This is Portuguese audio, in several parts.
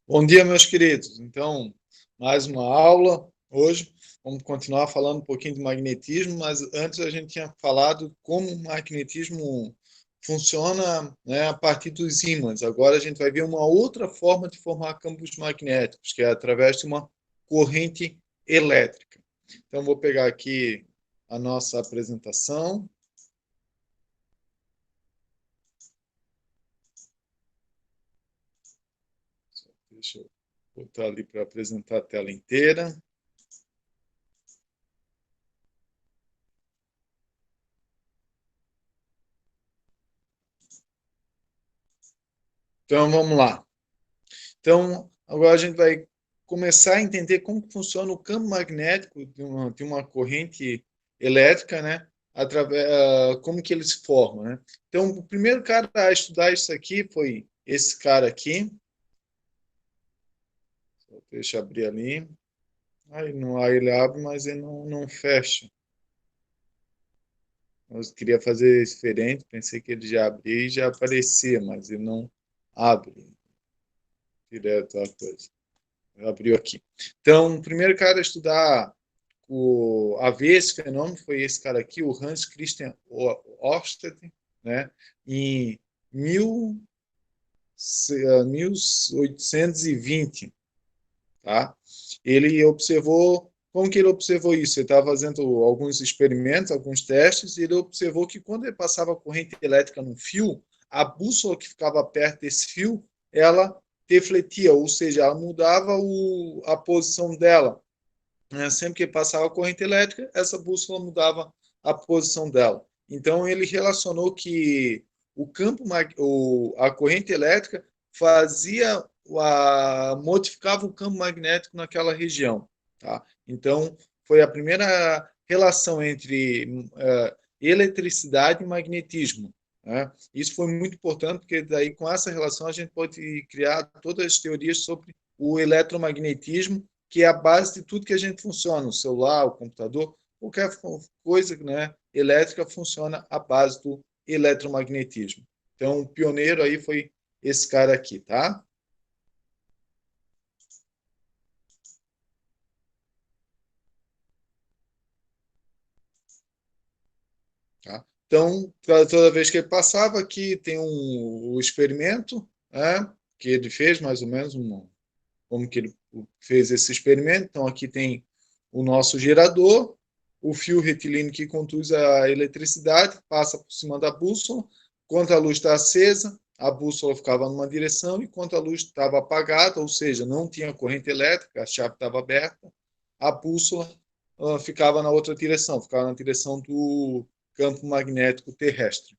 Bom dia, meus queridos. Então, mais uma aula hoje. Vamos continuar falando um pouquinho de magnetismo, mas antes a gente tinha falado como o magnetismo funciona, né, a partir dos ímãs. Agora a gente vai ver uma outra forma de formar campos magnéticos, que é através de uma corrente elétrica. Então, vou pegar aqui a nossa apresentação. Deixa eu botar ali para apresentar a tela inteira. Então, vamos lá. Então, agora a gente vai começar a entender como funciona o campo magnético de uma corrente elétrica, né? Através, como que ele se forma, né? Então, o primeiro cara a estudar isso aqui foi esse cara aqui. Deixa eu abrir ali. Aí ele abre, mas ele não fecha. Eu queria fazer diferente, pensei que ele já abria e já aparecia, mas ele não abre direto a coisa. Abriu aqui. Então, o primeiro cara a estudar a ver esse fenômeno foi esse cara aqui, o Hans Christian Ørsted, né, em 1820. Tá? Ele observou, como que ele observou isso? Ele estava fazendo alguns experimentos, alguns testes, e ele observou que quando ele passava corrente elétrica no fio, a bússola que ficava perto desse fio, ela defletia, ou seja, ela mudava a posição dela. Sempre que passava a corrente elétrica, essa bússola mudava a posição dela. Então, ele relacionou que a corrente elétrica modificava o campo magnético naquela região. Tá? Então, foi a primeira relação entre eletricidade e magnetismo. Né? Isso foi muito importante, porque daí, com essa relação, a gente pode criar todas as teorias sobre o eletromagnetismo, que é a base de tudo que a gente funciona, o celular, o computador, qualquer coisa, né, elétrica funciona à base do eletromagnetismo. Então, o pioneiro aí foi esse cara aqui, tá? Tá? Então, toda vez que ele passava, aqui tem o experimento, né, que ele fez, mais ou menos, como que ele fez esse experimento. Então, aqui tem o nosso gerador, o fio retilíneo que conduz a eletricidade, passa por cima da bússola. Quando a luz está acesa, a bússola ficava numa direção, e quando a luz estava apagada, ou seja, não tinha corrente elétrica, a chave estava aberta, a bússola ficava na outra direção, ficava na direção do campo magnético terrestre.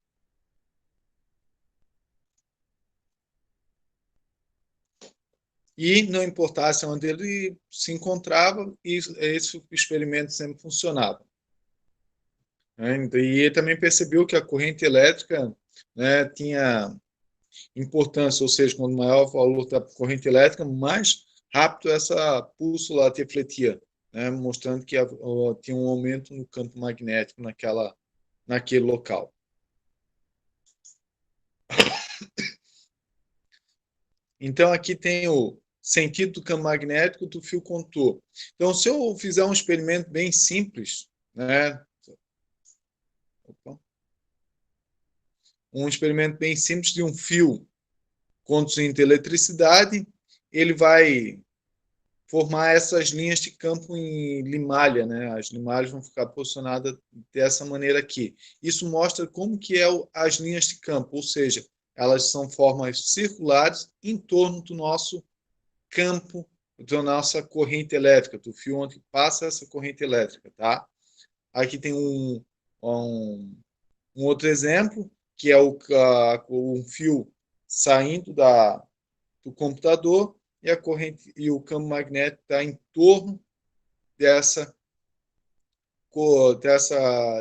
E não importasse onde ele se encontrava, esse experimento sempre funcionava. E ele também percebeu que a corrente elétrica, né, tinha importância, ou seja, quanto maior o valor da corrente elétrica, mais rápido essa bússola refletia, né, mostrando que tinha um aumento no campo magnético naquele local. Então, aqui tem o sentido do campo magnético do fio condutor. Então, se eu fizer um experimento bem simples, né, um experimento bem simples de um fio conduzindo eletricidade, ele vai formar essas linhas de campo em limalha, né? As limalhas vão ficar posicionadas dessa maneira aqui. Isso mostra como que é as linhas de campo, ou seja, elas são formas circulares em torno do nosso campo, da nossa corrente elétrica, do fio onde passa essa corrente elétrica, tá? Aqui tem um outro exemplo, que é um fio saindo do computador, e a corrente e o campo magnético está em torno dessa,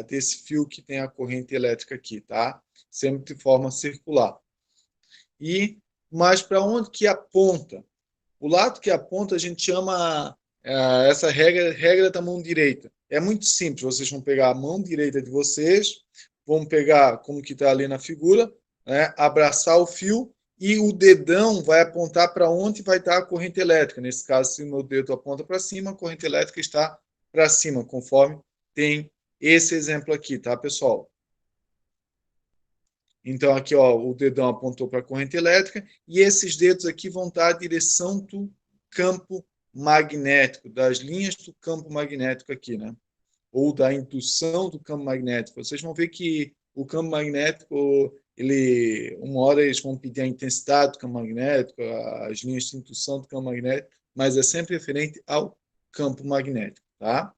desse fio que tem a corrente elétrica aqui, tá? Sempre de forma circular. Mas para onde que aponta? O lado que aponta a gente chama essa regra da mão direita. É muito simples. Vocês vão pegar a mão direita de vocês, vão pegar como que está ali na figura, né, abraçar o fio e o dedão vai apontar para onde vai estar a corrente elétrica. Nesse caso, se o meu dedo aponta para cima, a corrente elétrica está para cima, conforme tem esse exemplo aqui, tá, pessoal? Então, aqui, ó, o dedão apontou para a corrente elétrica e esses dedos aqui vão estar a direção do campo magnético, das linhas do campo magnético aqui, né? Ou da indução do campo magnético. Vocês vão ver que o campo magnético, uma hora eles vão pedir a intensidade do campo magnético, as linhas de indução do campo magnético, mas é sempre referente ao campo magnético, tá?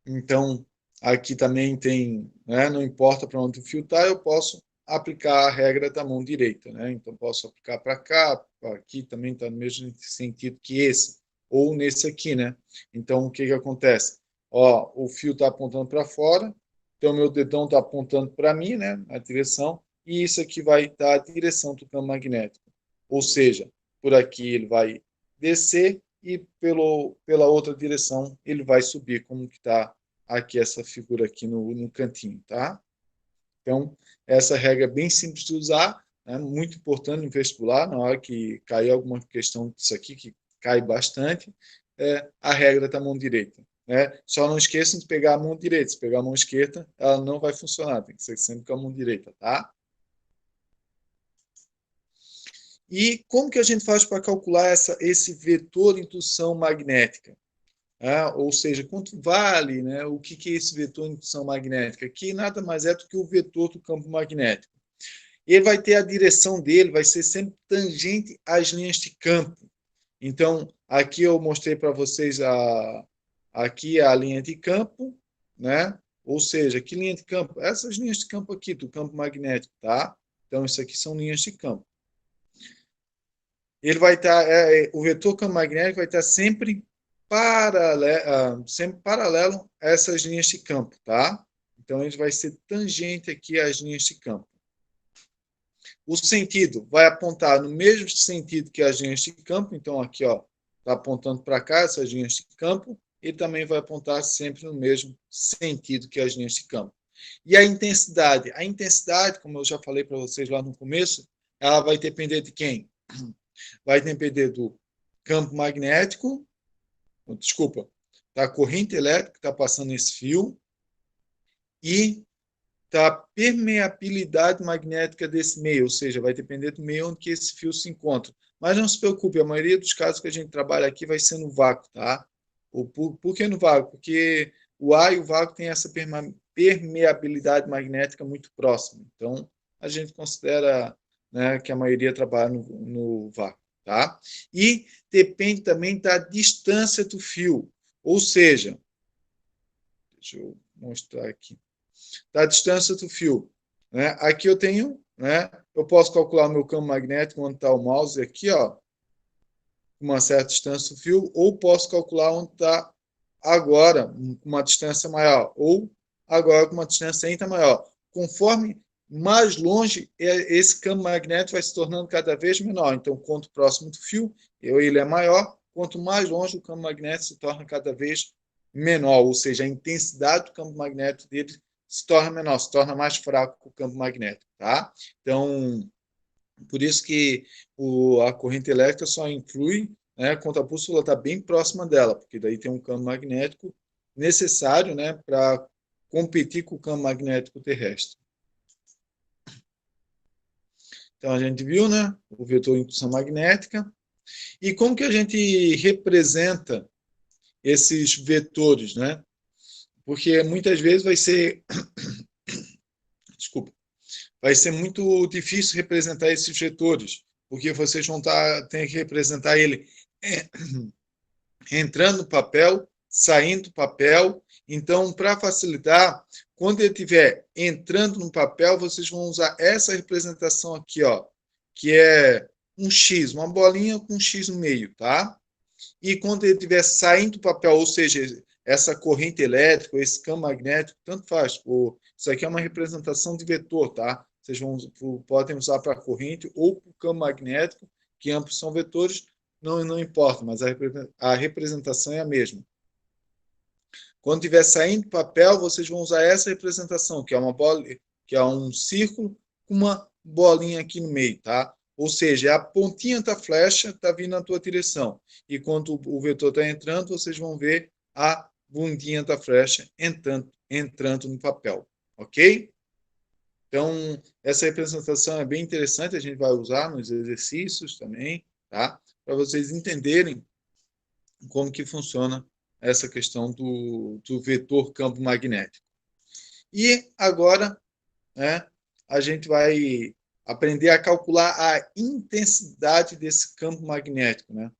Então, aqui também tem, né, não importa para onde o fio está, eu posso aplicar a regra da mão direita, né? Então, posso aplicar para cá, aqui também está no mesmo sentido que esse, ou nesse aqui, né? Então, o que acontece? Ó, o fio está apontando para fora, então meu dedão está apontando para mim, né, na direção, e isso aqui vai dar a direção do campo magnético. Ou seja, por aqui ele vai descer e pela outra direção ele vai subir, como que está aqui essa figura aqui no cantinho, tá? Então, essa regra é bem simples de usar, né? Muito importante no vestibular, na hora que cair alguma questão disso aqui, que cai bastante, a regra da mão direita. Né? Só não esqueçam de pegar a mão direita. Se pegar a mão esquerda, ela não vai funcionar. Tem que ser sempre com a mão direita, tá? E como que a gente faz para calcular esse vetor de indução magnética? Ou seja, quanto vale, né, o que é esse vetor de indução magnética? Que nada mais é do que o vetor do campo magnético. Ele vai ter a direção dele, vai ser sempre tangente às linhas de campo. Então, aqui eu mostrei para vocês aqui a linha de campo, né? Ou seja, que linha de campo? Essas linhas de campo aqui, do campo magnético, tá? Então, isso aqui são linhas de campo. Ele vai estar, o vetor campo magnético vai estar sempre paralelo a essas linhas de campo, tá? Então, ele vai ser tangente aqui às linhas de campo. O sentido vai apontar no mesmo sentido que as linhas de campo, então aqui, ó, está apontando para cá essas linhas de campo, e também vai apontar sempre no mesmo sentido que as linhas de campo. E a intensidade? A intensidade, como eu já falei para vocês lá no começo, ela vai depender de quem? Vai depender do campo magnético, desculpa, da corrente elétrica que está passando nesse fio e da permeabilidade magnética desse meio, ou seja, vai depender do meio onde que esse fio se encontra. Mas não se preocupe, a maioria dos casos que a gente trabalha aqui vai ser no vácuo, tá? Por que no vácuo? Porque o ar e o vácuo têm essa permeabilidade magnética muito próxima. Então, a gente considera, né, que a maioria trabalha no vácuo, tá? E depende também da distância do fio, ou seja, deixa eu mostrar aqui, da distância do fio. Né? Aqui eu tenho, né, eu posso calcular o meu campo magnético onde está o mouse aqui, ó, uma certa distância do fio, ou posso calcular onde está agora, com uma distância maior, ou agora com uma distância ainda maior. Conforme mais longe, esse campo magnético vai se tornando cada vez menor. Então, quanto próximo do fio, ele é maior, quanto mais longe o campo magnético se torna cada vez menor, ou seja, a intensidade do campo magnético dele se torna menor, se torna mais fraco o campo magnético, tá? Então, por isso que a corrente elétrica só influi, né, quando a bússola está bem próxima dela, porque daí tem um campo magnético necessário, né, para competir com o campo magnético terrestre. Então, a gente viu, né, o vetor de indução magnética. E como que a gente representa esses vetores, né? Porque muitas vezes vai ser, desculpa, vai ser muito difícil representar esses vetores, porque vocês vão ter que representar ele entrando no papel, saindo do papel. Então, para facilitar, quando ele estiver entrando no papel, vocês vão usar essa representação aqui, ó, que é um X, uma bolinha com um X no meio, tá? E quando ele estiver saindo do papel, ou seja, essa corrente elétrica, esse campo magnético, tanto faz. Isso aqui é uma representação de vetor, tá? Vocês podem usar para corrente ou para o campo magnético, que ambos são vetores, não importa, mas a representação é a mesma. Quando estiver saindo do papel, vocês vão usar essa representação, que é uma bola, que é um círculo com uma bolinha aqui no meio, tá? Ou seja, a pontinha da flecha está vindo na tua direção. E quando o vetor está entrando, vocês vão ver a bundinha da flecha entrando no papel, ok? Então, essa representação é bem interessante, a gente vai usar nos exercícios também, tá? Para vocês entenderem como que funciona essa questão do vetor campo magnético. E agora, né, a gente vai aprender a calcular a intensidade desse campo magnético, né?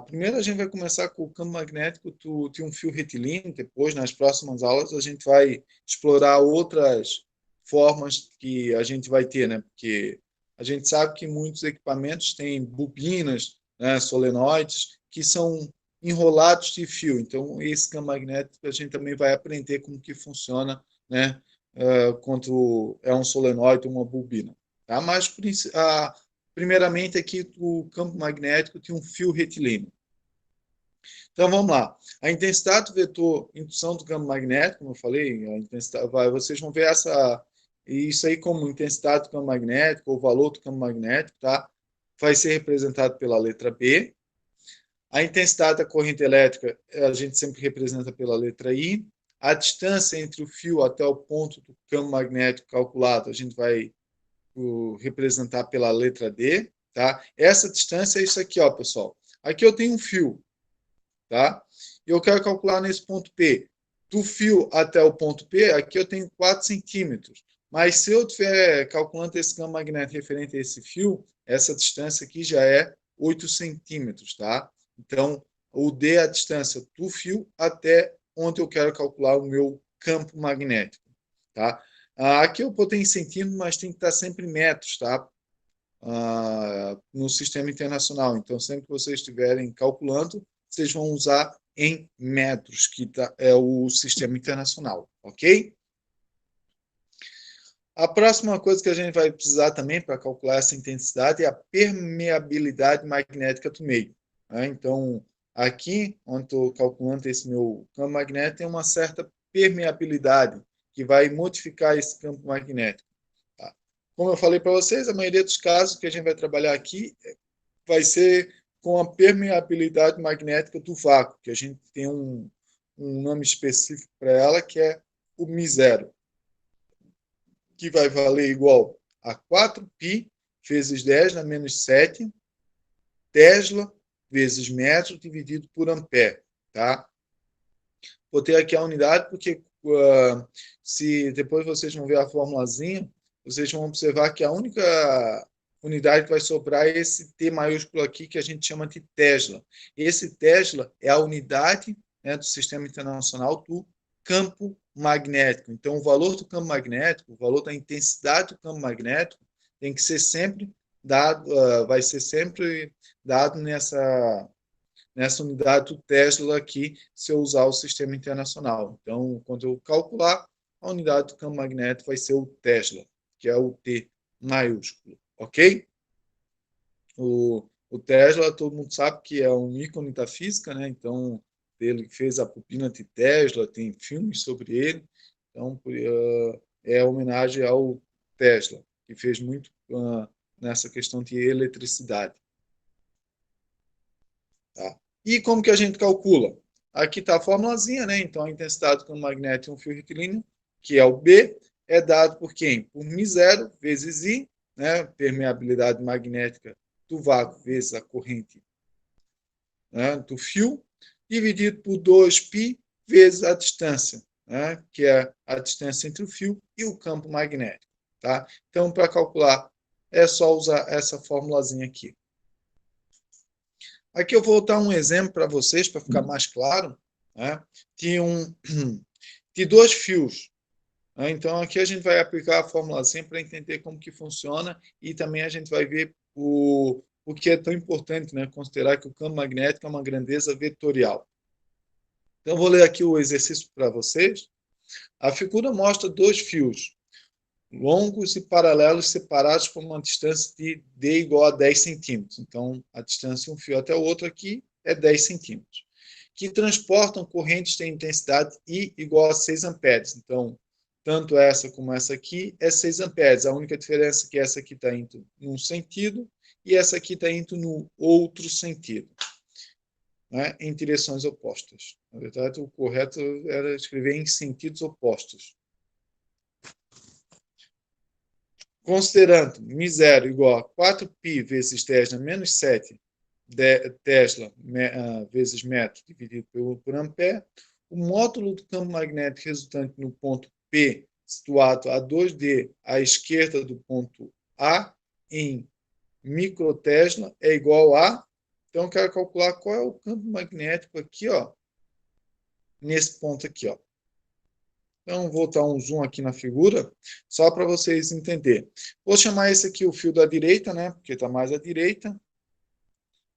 Primeiro a gente vai começar com o campo magnético de um fio retilíneo, depois nas próximas aulas a gente vai explorar outras formas que a gente vai ter, né? Porque a gente sabe que muitos equipamentos têm bobinas, né, solenoides, que são enrolados de fio. Então, esse campo magnético a gente também vai aprender como que funciona, né, quando é um solenoide ou uma bobina. Tá? Mas, primeiramente, aqui o campo magnético tem um fio retilíneo. Então, vamos lá. A intensidade do vetor indução do campo magnético, como eu falei, a intensidade, vocês vão ver isso aí como intensidade do campo magnético, ou valor do campo magnético, tá? Vai ser representado pela letra B. A intensidade da corrente elétrica, a gente sempre representa pela letra I. A distância entre o fio até o ponto do campo magnético calculado, a gente vai representar pela letra D, tá? Essa distância é isso aqui, ó, pessoal. Aqui eu tenho um fio, tá? E eu quero calcular nesse ponto P. Do fio até o ponto P, aqui eu tenho 4 centímetros. Mas se eu estiver calculando esse campo magnético referente a esse fio, essa distância aqui já é 8 centímetros, tá? Então, o D é a distância do fio até onde eu quero calcular o meu campo magnético, tá? Aqui eu botei em centímetros, mas tem que estar sempre em metros, tá? No sistema internacional. Então, sempre que vocês estiverem calculando, vocês vão usar em metros, que é o sistema internacional, ok? A próxima coisa que a gente vai precisar também para calcular essa intensidade é a permeabilidade magnética do meio. Né? Então, aqui, onde estou calculando esse meu campo magnético, tem uma certa permeabilidade que vai modificar esse campo magnético. Tá? Como eu falei para vocês, a maioria dos casos que a gente vai trabalhar aqui vai ser com a permeabilidade magnética do vácuo, que a gente tem um nome específico para ela, que é o μ0, que vai valer igual a 4π vezes 10 na menos 7 Tesla vezes metro dividido por ampere, tá? Botei aqui a unidade porque se depois vocês vão ver a formulazinha, vocês vão observar que a única unidade que vai sobrar é esse T maiúsculo aqui que a gente chama de Tesla. Esse Tesla é a unidade, né, do sistema internacional do campo magnético. Então, o valor do campo magnético, o valor da intensidade do campo magnético tem que ser sempre dado, vai ser sempre dado nessa unidade do Tesla aqui, se eu usar o sistema internacional. Então, quando eu calcular, a unidade do campo magnético vai ser o Tesla, que é o T maiúsculo, ok? O Tesla, todo mundo sabe que é um ícone da física, né? Então, ele fez a pupila de Tesla, tem filmes sobre ele. Então, é homenagem ao Tesla, que fez muito nessa questão de eletricidade. Tá? E como que a gente calcula? Aqui está a formulazinha, né? Então, a intensidade do campo magnético em um fio retilíneo, que é o B, é dado por quem? Por μ0 vezes I, né? Permeabilidade magnética do vácuo vezes a corrente, né, do fio, dividido por 2π vezes a distância, né, que é a distância entre o fio e o campo magnético. Tá? Então, para calcular, é só usar essa formulazinha aqui. Aqui eu vou dar um exemplo para vocês, para ficar mais claro, né, de 2 fios. Né? Então, aqui a gente vai aplicar a formulazinha para entender como que funciona e também a gente vai ver o que é tão importante, né, considerar que o campo magnético é uma grandeza vetorial. Então, eu vou ler aqui o exercício para vocês. A figura mostra 2 fios longos e paralelos separados por uma distância de D igual a 10 centímetros. Então, a distância de um fio até o outro aqui é 10 centímetros. Que transportam correntes de intensidade I igual a 6 amperes. Então, tanto essa como essa aqui, é 6 amperes. A única diferença é que essa aqui está indo num sentido e essa aqui está indo no outro sentido, né, em direções opostas. Na verdade, o correto era escrever em sentidos opostos. Considerando μ0 igual a 4π vezes 10 na menos 7 Tesla vezes metro dividido por ampere, o módulo do campo magnético resultante no ponto P, situado a 2D à esquerda do ponto A, em microtesla, é igual a... Então, eu quero calcular qual é o campo magnético aqui, ó, nesse ponto aqui, ó. Então, vou dar um zoom aqui na figura, só para vocês entenderem. Vou chamar esse aqui o fio da direita, né? Porque está mais à direita.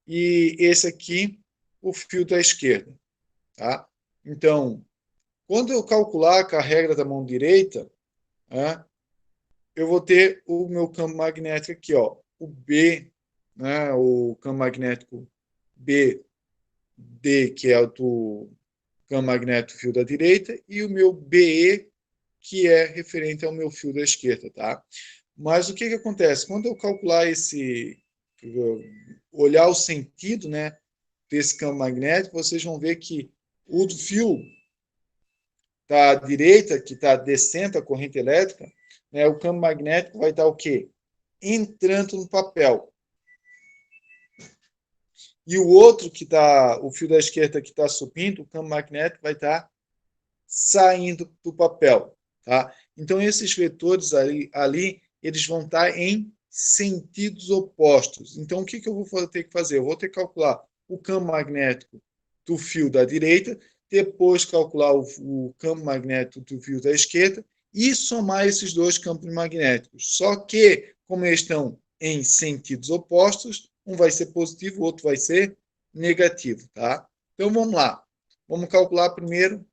E esse aqui, o fio da esquerda. Tá? Então, quando eu calcular com a regra da mão direita, né, eu vou ter o meu campo magnético aqui, ó, o B, né, o campo magnético BD, que é o do campo magnético fio da direita, e o meu BE, que é referente ao meu fio da esquerda, tá? Mas o que acontece? Quando eu calcular olhar o sentido, né, desse campo magnético, vocês vão ver que o do fio da direita, que está descendo a corrente elétrica, né, o campo magnético vai estar o quê? Entrando no papel. E o outro, que está, o fio da esquerda que está subindo, o campo magnético vai estar saindo do papel. Tá? Então, esses vetores ali eles vão estar em sentidos opostos. Então, o que eu vou ter que fazer? Eu vou ter que calcular o campo magnético do fio da direita, depois calcular o campo magnético do fio da esquerda e somar esses dois campos magnéticos. Só que, como eles estão em sentidos opostos, um vai ser positivo, o outro vai ser negativo. Tá? Então, vamos lá. Vamos calcular primeiro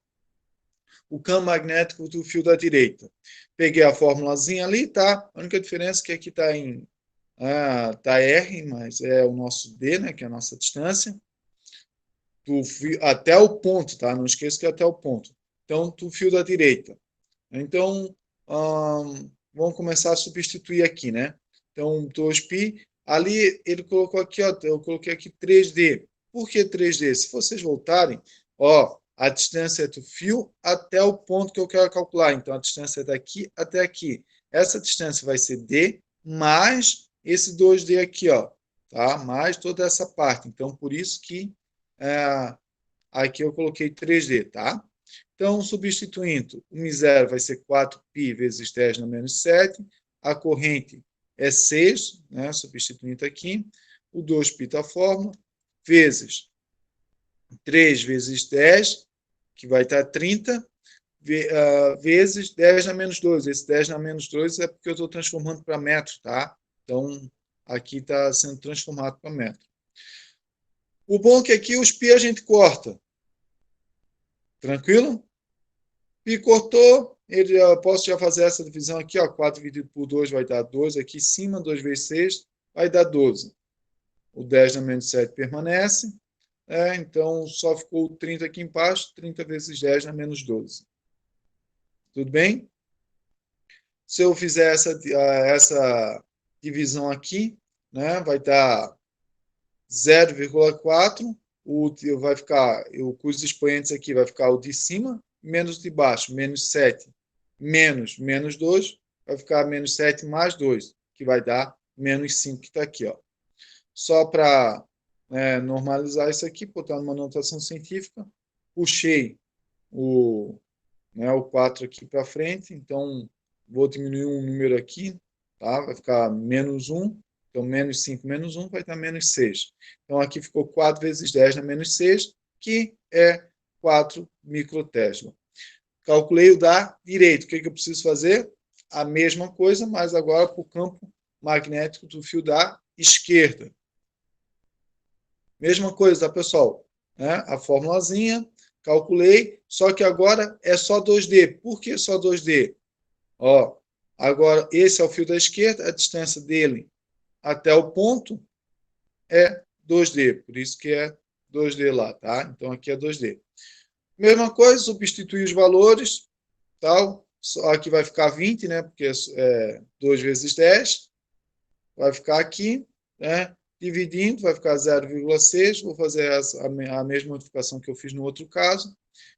o campo magnético do fio da direita. Peguei a formulazinha ali, tá? A única diferença é que aqui está em tá R, mas é o nosso D, né, que é a nossa distância, do fio, até o ponto, tá? Não esqueça que é até o ponto. Então, do fio da direita. Então, vamos começar a substituir aqui, né? Então, 2π. Ali, ele colocou aqui, ó, eu coloquei aqui 3D. Por que 3D? Se vocês voltarem, ó, a distância é do fio até o ponto que eu quero calcular. Então, a distância é daqui até aqui. Essa distância vai ser D mais esse 2D aqui, ó, tá? Mais toda essa parte. Então, por isso que aqui eu coloquei 3D, tá? Então, substituindo, o μ0 vai ser 4π vezes 10 na menos 7. A corrente é 6, né? Substituindo aqui. O 2π da fórmula, vezes 3 vezes 10, que vai estar 30, vezes 10 na menos 2. Esse 10 na menos 2 é porque eu estou transformando para metro, tá? Então, aqui está sendo transformado para metro. O bom é que aqui os π a gente corta. Tranquilo? Π cortou, eu posso já fazer essa divisão aqui, ó, 4 dividido por 2 vai dar 12, aqui em cima, 2 vezes 6 vai dar 12. O 10 na menos 7 permanece, então só ficou o 30 aqui embaixo, 30 vezes 10 na menos 12. Tudo bem? Se eu fizer essa divisão aqui, né, vai dar 0,4, vai ficar, os expoentes aqui vai ficar o de cima, menos de baixo, menos 7, menos 2, vai ficar menos 7 mais 2, que vai dar menos 5, que está aqui. Ó. Só para normalizar isso aqui, botar numa notação científica, puxei o 4 aqui para frente, então vou diminuir um número aqui, tá? Vai ficar menos 1, então menos 5 menos 1 vai dar menos 6. Então aqui ficou 4 vezes 10 na menos 6, que é 4 microtesla. Calculei o da direita. O que eu preciso fazer? A mesma coisa, mas agora para o campo magnético do fio da esquerda. Mesma coisa, tá, pessoal? A formulazinha, calculei, só que agora é só 2D. Por que só 2D? Ó, agora, esse é o fio da esquerda, a distância dele até o ponto é 2D, por isso que é 2D lá, tá? Então, aqui é 2D. Mesma coisa, substituir os valores, tal, Só aqui vai ficar 20, né? Porque é 2 vezes 10. Vai ficar aqui, né? Dividindo, vai ficar 0,6. Vou fazer a mesma multiplicação que eu fiz no outro caso.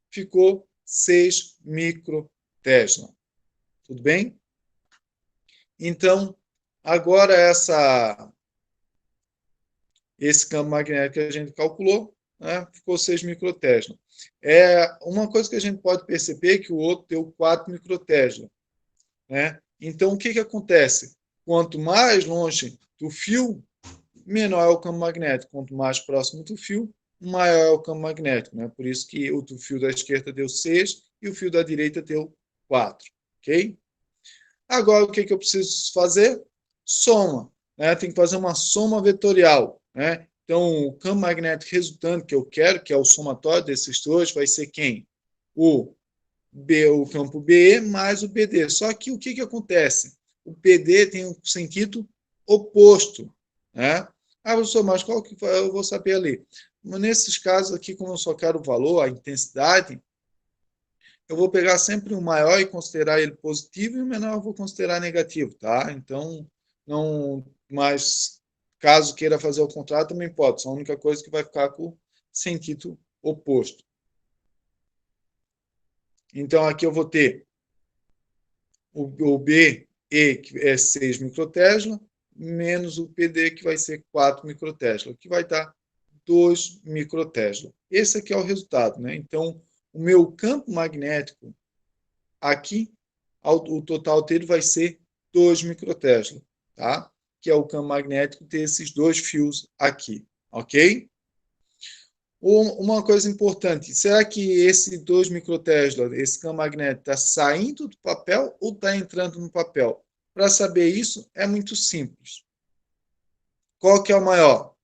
Ficou 6 microtesla. Tudo bem? Então, agora esse campo magnético que a gente calculou, né, ficou 6 microtesla. Uma coisa que a gente pode perceber é que o outro deu 4 microtesla. Né? Então, o que acontece? Quanto mais longe do fio, menor é o campo magnético. Quanto mais próximo do fio, maior é o campo magnético. Né? Por isso que o fio da esquerda deu 6 e o fio da direita deu 4. Ok? Agora, o que eu preciso fazer? Soma. Né? Tem que fazer uma soma vetorial. Né? Então, o campo magnético resultante que eu quero, que é o somatório desses dois, vai ser quem? O campo BE mais o BD. Só que o que acontece? O PD tem um sentido oposto. Né? Professor, mas qual que eu vou saber ali? Mas nesses casos aqui, como eu só quero o valor, a intensidade, eu vou pegar sempre o maior e considerar ele positivo e o menor eu vou considerar negativo, tá? Então, não, mas caso queira fazer o contrário, também pode. Só a única coisa que vai ficar com sentido oposto. Então, aqui eu vou ter o BE, que é 6 microtesla, menos o PD, que vai ser 4 microtesla, que vai dar 2 microtesla. Esse aqui é o resultado, né? Então, o meu campo magnético aqui, o total dele vai ser 2 microtesla, tá? Que é o campo magnético desses dois fios aqui, ok? Uma coisa importante, será que esse 2 microtesla, esse campo magnético, está saindo do papel ou está entrando no papel? Para saber isso, é muito simples. Qual que é o maior?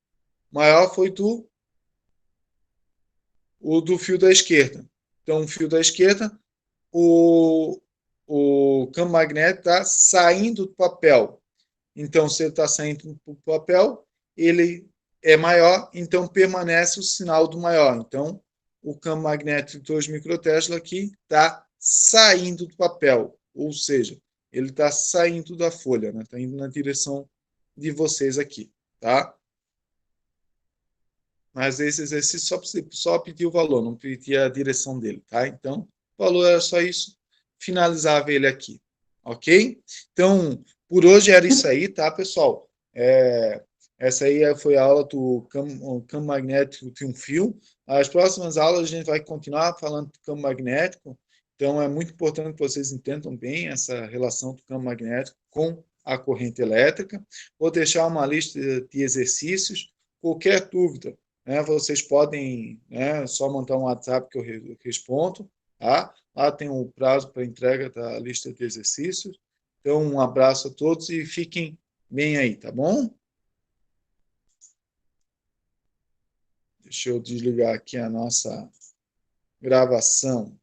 O maior foi o do fio da esquerda. Então, o fio da esquerda, o, o campo magnético está saindo do papel. Então, se ele está saindo do papel, ele é maior, então permanece o sinal do maior. Então, o campo magnético de 2 microtesla aqui está saindo do papel, ou seja, ele está saindo da folha, né? Está indo na direção de vocês aqui, tá? Mas esse exercício só pedir o valor, não pedir a direção dele, tá? Então, o valor era só isso, finalizava ele aqui, ok? Então, por hoje era isso aí, tá, pessoal? Essa aí foi a aula do campo magnético de um fio. As próximas aulas a gente vai continuar falando do campo magnético, então é muito importante que vocês entendam bem essa relação do campo magnético com a corrente elétrica. Vou deixar uma lista de exercícios. Qualquer dúvida, né, vocês podem, né, só mandar um WhatsApp que eu respondo, tá? Lá tem o prazo para entrega da lista de exercícios. Então, um abraço a todos e fiquem bem aí, tá bom? Deixa eu desligar aqui a nossa gravação.